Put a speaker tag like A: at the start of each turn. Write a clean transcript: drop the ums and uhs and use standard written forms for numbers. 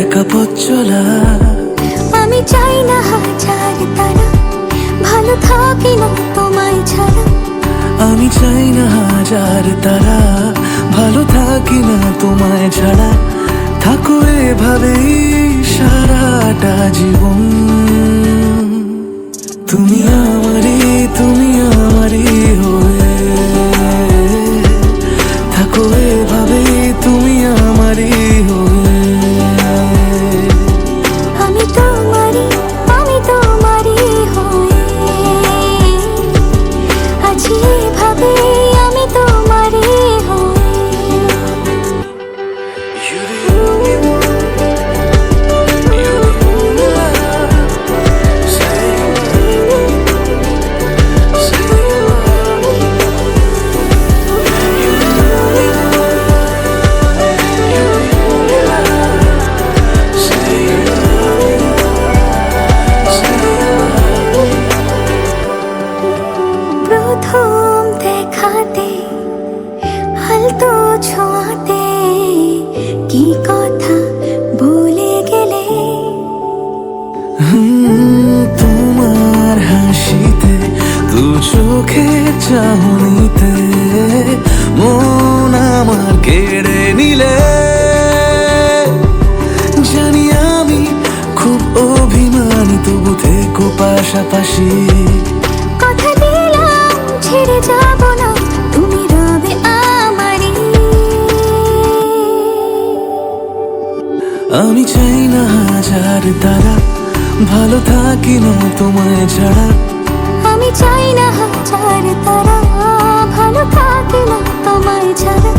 A: একা পথ চলা।
B: আমি চাই না হাজার তারা, ভালো থাকি না তোমায় ছাড়া।
A: আমি চাই না হাজার তারা, ভালো থাকি না তোমায় ছাড়া। থাকো এভাবেই সারাটা জীবন। তুমি আমারই, তুমি আমারই হয়ে থাকো এভাবেই, তুমি আমারই হয়ে।
B: আমি তোমারই, আমি তোমারই হয়ে আছি এভাবে, আমি তোমারই হয়ে। প্রথম দেখাতে হালতো ছোঁয়াতে কি কথা বলে গেলে।
A: তোমার হাসিতে, দু চোখের চাহনিতে মন আমার কেড়ে নিলে। জানি আমি খুব অভিমানী, তবু থেকো পাশাপাশি।
B: কথা দিলাম ছেড়ে যাব না, তুমি রবে আমারই।
A: আমি চাই না হাজার তারা, ভালো থাকি না তোমায় ছাড়া।
B: আমি চাই না হাজার তারা, ভালো থাকি না তোমায় ছাড়া।